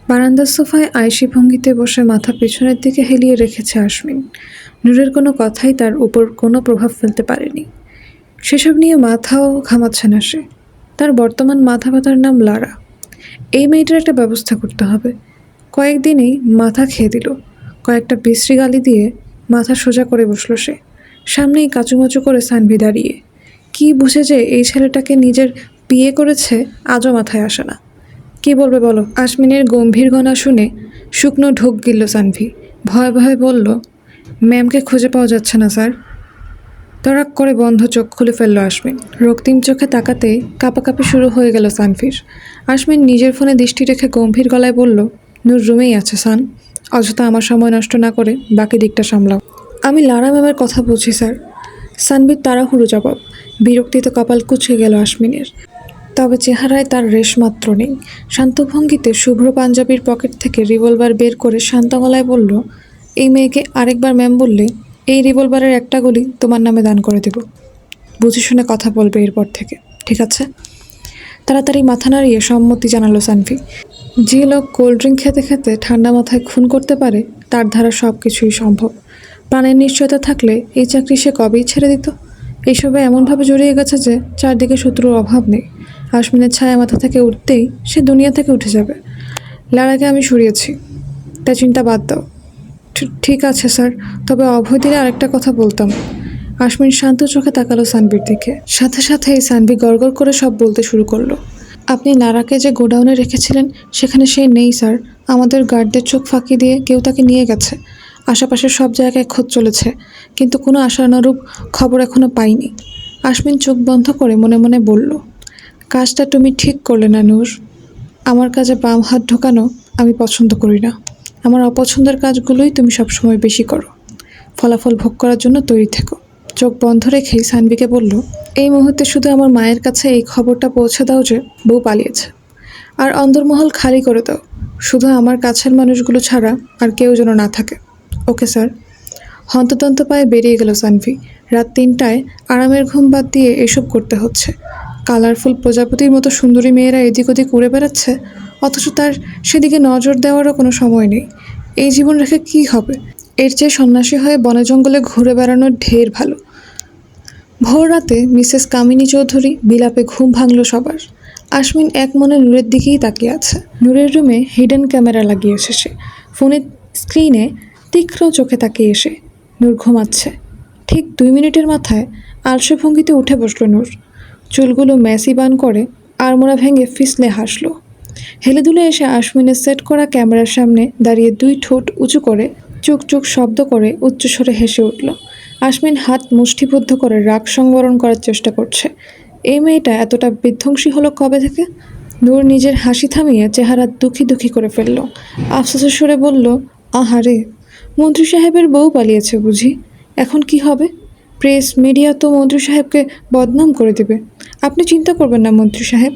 বারান্দার সোফায় আয়েশি ভঙ্গিতে বসে মাথা পেছনের দিকে হেলিয়ে রেখেছে আশমিন। নূরের কোনো কথাই তার উপর কোনো প্রভাব ফেলতে পারেনি। সেসব নিয়ে মাথাও ঘামাচ্ছে না সে। তার বর্তমান মাথা ব্যথার নাম লারা। এই মেয়েটার একটা ব্যবস্থা করতে হবে। কয়েকদিনেই মাথা খেয়ে দিল। কয়েকটা বিশ্রী গালি দিয়ে মাথা সোজা করে বসল সে। সামনেই কাচুমাচু করে সানভি দাঁড়িয়ে। কি বুঝে যে এই ছেলেটাকে নিজের বিয়ে করেছে আজও মাথায় আসে না। কি বলবে বলো? আশমিনের গম্ভীর গলা শুনে শুকনো ঢোক গিলল সানভি। ভয়ে ভয়ে বলল, ম্যামকে খুঁজে পাওয়া যাচ্ছে না স্যার। তড়াক করে বন্ধ চোখ খুলে ফেলল আশমিন। রক্তিম চোখে তাকাতেই কাঁপাকাঁপি শুরু হয়ে গেল সানভির। আশমিন নিজের ফোনে দৃষ্টি রেখে গম্ভীর গলায় বলল, নূর রুমেই আছে সান। অযথা আমার সময় নষ্ট না করে বাকি দিকটা সামলাও। আমি লারা ম্যামের কথা বলছি স্যার। সানভির তাড়াহুড়ো জবাব। বিরক্তিতে কপাল কুঁচকে গেল আশমিনের। তবে চেহারায় তার রেশমাত্র নেই। শান্ত ভঙ্গিতে শুভ্র পাঞ্জাবির পকেট থেকে রিভলভার বের করে শান্ত গলায় বলল, এই মেয়েকে আরেকবার ম্যাম বললে এই রিভলভারের একটা গুলি তোমার নামে দান করে দেব। বুঝে শুনে কথা বলবে এরপর থেকে, ঠিক আছে? তাড়াতাড়ি মাথা নাড়িয়ে সম্মতি জানালো সানভি। যে লোক কোল্ড ড্রিঙ্ক খেতে খেতে ঠান্ডা মাথায় খুন করতে পারে তার দ্বারা সব কিছুই সম্ভব। প্রাণের নিশ্চয়তা থাকলে এই চাকরি সে কবেই ছেড়ে দিত। এইসবে এমনভাবে জড়িয়ে গেছে যে চারদিকে শত্রুর অভাব নেই। আশমিনের ছায়া মাথা থেকে উঠতেই সে দুনিয়া থেকে উঠে যাবে। লারাকে আমি সরিয়েছি, তাই চিন্তা বাদ দাও। ঠিক আছে স্যার, তবে অভয় দিলে আরেকটা কথা বলতাম। আশমিন শান্ত চোখে তাকালো সানভির দিকে। সাথে সাথেই সানভি গড়গড় করে সব বলতে শুরু করলো। আপনি লারাকে যে গোডাউনে রেখেছিলেন সেখানে সে নেই স্যার। আমাদের গার্ডদের চোখ ফাঁকি দিয়ে কেউ তাকে নিয়ে গেছে। আশেপাশের সব জায়গায় খোঁজ চলেছে, কিন্তু কোনো আশানুরূপ খবর এখনো পাইনি। আশমিন চোখ বন্ধ করে মনে মনে বলল, কাজটা তুমি ঠিক করলে না নূর। আমার কাজে বাম হাত ঢোকানো আমি পছন্দ করি না। আমার অপছন্দের কাজগুলোই তুমি সবসময় বেশি করো। ফলাফল ভোগ করার জন্য তৈরি থেকো। চোখ বন্ধ রেখেই সানভিকে বলল, এই মুহূর্তে শুধু আমার মায়ের কাছে এই খবরটা পৌঁছে দাও যে বউ পালিয়েছে। আর অন্দরমহল খালি করে দাও। শুধু আমার কাছের মানুষগুলো ছাড়া আর কেউ যেন না থাকে। Okay sir. হন্তদন্ত পায়ে বেরিয়ে গেল সানভি। রাত 3টায় আরামের ঘুম বাদ দিয়ে এসব করতে হচ্ছে। কালারফুল প্রজাপতির মতো সুন্দরী মেয়েরা এদিক ওদিক উড়ে বেড়াচ্ছে, অথচ তার সেদিকে নজর দেওয়ারও কোনো সময় নেই। এই জীবন রেখে কী হবে? এর চেয়ে সন্ন্যাসী হয়ে বনে জঙ্গলে ঘুরে বেড়ানোর ঢের ভালো। ভোর রাতে মিসেস কামিনী চৌধুরী বিলাপে ঘুম ভাঙল সবার। আশমিন এক মনে নূরের দিকেই তাকিয়ে আছে। নূরের রুমে হিডেন ক্যামেরা লাগিয়েছে সে। ফোনের স্ক্রিনে তীক্ষ্ণ চোখে তাকিয়ে এসে নূর ঘুমাচ্ছে। ঠিক 2 মিনিটের মাথায় আলসে ভঙ্গিতে উঠে বসল নূর। চুলগুলো ম্যাসি বান করে আড়মোড়া ভেঙে ফিসলে হাসলো। হেলে দুলে এসে আশমিনের সেট করা ক্যামেরার সামনে দাঁড়িয়ে 2 ঠোঁট উঁচু করে চুক চুক শব্দ করে উচ্চস্বরে হেসে উঠল। আশমিন হাত মুষ্টিবদ্ধ করে রাগ সংবরণ করার চেষ্টা করছে। এই মেয়েটা এতটা বিধ্বংসী হলো কবে থেকে? নূর নিজের হাসি থামিয়ে চেহারা দুঃখী দুঃখী করে ফেলল। আফসোসের সুরে বলল, আহারে, মন্ত্রী সাহেবের বউ পালিয়েছে বুঝি? এখন কি হবে? প্রেস মিডিয়া তো মন্ত্রী সাহেবকে বদনাম করে দেবে। আপনি চিন্তা করবেন না মন্ত্রী সাহেব,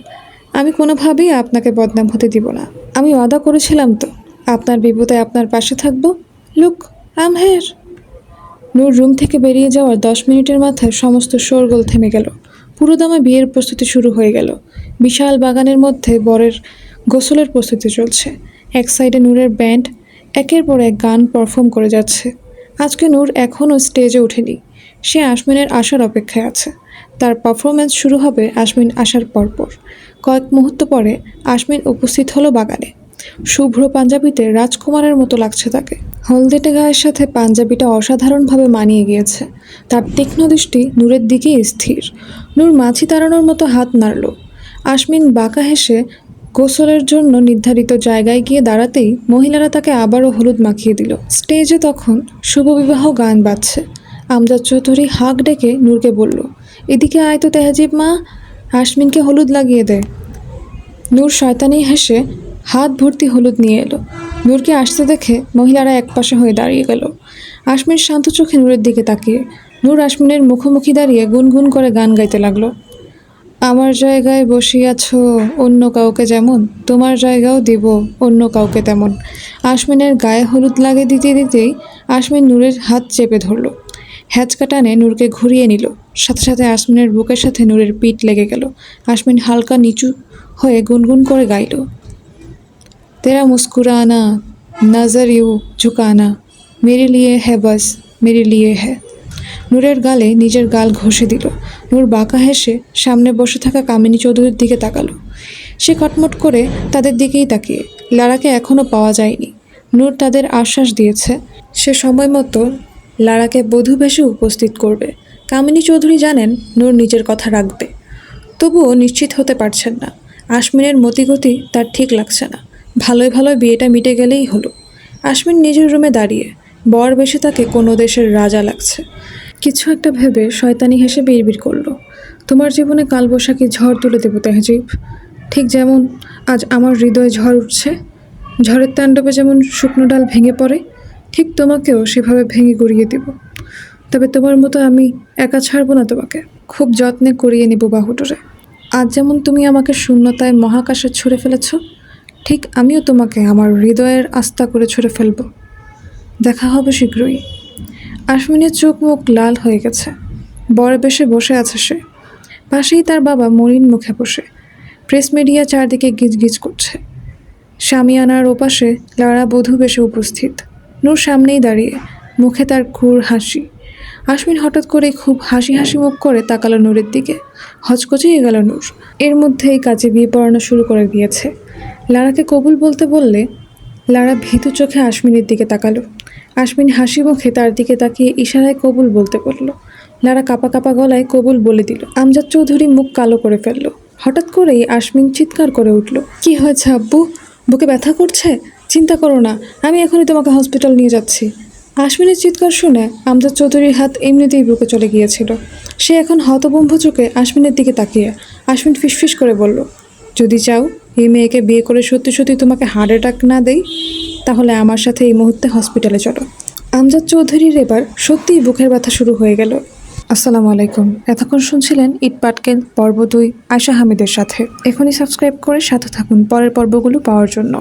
আমি কোনোভাবেই আপনাকে বদনাম হতে দিব না। আমি ওয়াদা করেছিলাম তো, আপনার বিপদে আপনার পাশে থাকবো। Look, I am here. Noor room থেকে বেরিয়ে যাওয়ার 10 মিনিটের মাথায় সমস্ত শোরগোল থেমে গেল। পুরোদমে বিয়ের প্রস্তুতি শুরু হয়ে গেল। বিশাল বাগানের মধ্যে বরের গোসলের প্রস্তুতি চলছে। এক সাইডে নূরের ব্যান্ড একের পর এক গান পারফর্ম করে যাচ্ছে। আজকে নূর এখনও স্টেজে ওঠেনি। সে আশমিনের আসার অপেক্ষায় আছে। তার পারফরমেন্স শুরু হবে আশমিন আসার পরপর। কয়েক মুহূর্ত পরে আশমিন উপস্থিত হলো বাগানে। শুভ্র পাঞ্জাবিতে রাজকুমারের মতো লাগছে তাকে। হলদেটে গায়ের সাথে পাঞ্জাবিটা অসাধারণভাবে মানিয়ে গিয়েছে। তার তীক্ষ্ণ দৃষ্টি নূরের দিকেই স্থির। নূর মাছি তাড়ানোর মতো হাত নাড়ল। আশমিন বাঁকা হেসে গোসলের জন্য নির্ধারিত জায়গায় গিয়ে দাঁড়াতেই মহিলারা তাকে আবারও হলুদ মাখিয়ে দিল। স্টেজে তখন শুভবিবাহ গান বাজছে। আমজাদ চৌধুরী হাঁক ডেকে নূরকে বলল, এদিকে আয় তো তেহজিব মা, আশমিনকে হলুদ লাগিয়ে দেয়। নূর শয়তানি হেসে হাত ভর্তি হলুদ নিয়ে এলো। নূরকে আসতে দেখে মহিলারা একপাশে হয়ে দাঁড়িয়ে গেল। আশমিন শান্ত চোখে নূরের দিকে তাকিয়ে। নূর আশমিনের মুখোমুখি দাঁড়িয়ে গুনগুন করে গান গাইতে লাগলো। আমার জায়গায় বসিয়াছ অন্য কাউকে যেমন, তোমার জায়গাও দিব অন্য কাউকে তেমন। আশমিনের গায়ে হলুদ লাগিয়ে দিতে দিতেই আশমিন নূরের হাত চেপে ধরল। হ্যাচকা টানে নূরকে ঘুরিয়ে নিল। সাথে সাথে আশমিনের বুকের সাথে নূরের পিঠ লেগে গেল। আশমিন হালকা নিচু হয়ে গুনগুন করে গাইল, तेरा मुस्कुराना नज़र यूँ झुकाना मेरे लिए है बस मेरे लिए है। নূরের গালে নিজের গাল ঘষে দিল। নূর বাঁকা হেসে সামনে বসে থাকা কামিনী চৌধুরীর দিকে তাকালো। সে কটমট করে তাদের দিকেই তাকিয়ে। লারাকে এখনও পাওয়া যায়নি। নূর তাদের আশ্বাস দিয়েছে সে সময় মতো লারাকে বধূ বেশে উপস্থিত করবে। কামিনী চৌধুরী জানেন নূর নিজের কথা রাখবে, তবুও নিশ্চিত হতে পারছেন না। আশমিনের মতিগতি তার ঠিক লাগছে না। ভালোই ভালোই বিয়েটা মিটে গেলেই হলো। আশমিন নিজের রুমে দাঁড়িয়ে, বর বেশে তাকে কোনো দেশের রাজা লাগছে। কিছু একটা ভেবে শয়তানি হেসে বিড়বিড় করলো, তোমার জীবনে কালবৈশাখী ঝড় তুলে দেবো তেহজিব, ঠিক যেমন আজ আমার হৃদয়ে ঝড় উঠছে। ঝড়ের তাণ্ডবে যেমন শুকনো ডাল ভেঙে পড়ে, ঠিক তোমাকেও সেভাবে ভেঙে গড়িয়ে দেব। তবে তোমার মতো আমি একা ছাড়বো না তোমাকে, খুব যত্নে করিয়ে নেব বাহুডোরে। আজ যেমন তুমি আমাকে শূন্যতায় মহাকাশে ছুঁড়ে ফেলেছ, ঠিক আমিও তোমাকে আমার হৃদয়ের আস্থা করে ছুঁড়ে ফেলব। দেখা হবে শীঘ্রই। আশমিনের চোখ মুখ লাল হয়ে গেছে। বর বেশে বসে আছে সে। পাশেই তার বাবা মলিন মুখে বসে। প্রেস মিডিয়া চারদিকে গিজগিজ করছে। শামিয়ানার ওপাশে লারা বধূ বেশে উপস্থিত। নূর সামনেই দাঁড়িয়ে, মুখে তার ক্রূর হাসি। আশমিন হঠাৎ করে খুব হাসি হাসি মুখ করে তাকালো নূরের দিকে। হচকচিয়ে গেল নূর। এর মধ্যেই কাজে বিয়ে পড়ানো শুরু করে দিয়েছে। লারাকে কবুল বলতে বললে লারা ভীতু চোখে আশমিনের দিকে তাকালো। আশমিন হাসি মুখে তার দিকে তাকিয়ে ইশারায় কবুল বলতে বলল। লারা কাপা কাপা গলায় কবুল বলে দিল। আমজাদ চৌধুরী মুখ কালো করে ফেলল। হঠাৎ করেই আশমিন চিৎকার করে উঠল, কি হয়েছে আব্বু? বুকে ব্যথা করছে? চিন্তা করো না, আমি এখনই তোমাকে হসপিটাল নিয়ে যাচ্ছি। আশমিনের চিৎকার শুনে আমজাদ চৌধুরীর হাত এমনিতেই বুকে চলে গিয়েছিল। সে এখন হতভম্ব চোখে আশমিনের দিকে তাকিয়ে। আশমিন ফিসফিস করে বলল, যদি চাও এই মেয়েকে বিয়ে করে সত্যি সত্যি তোমাকে হার্ট অ্যাটাক না দেই, তাহলে আমার সাথে এই মুহূর্তে হসপিটালে চলো। আমজাদ চৌধুরীর এবার সত্যিই বুকের ব্যথা শুরু হয়ে গেল। আসসালামু আলাইকুম। এতক্ষণ শুনছিলেন ইট পাটকেল পর্ব 2 আয়শা হামিদের সাথে। এখনই সাবস্ক্রাইব করে সাথে থাকুন পরের পর্বগুলো পাওয়ার জন্য।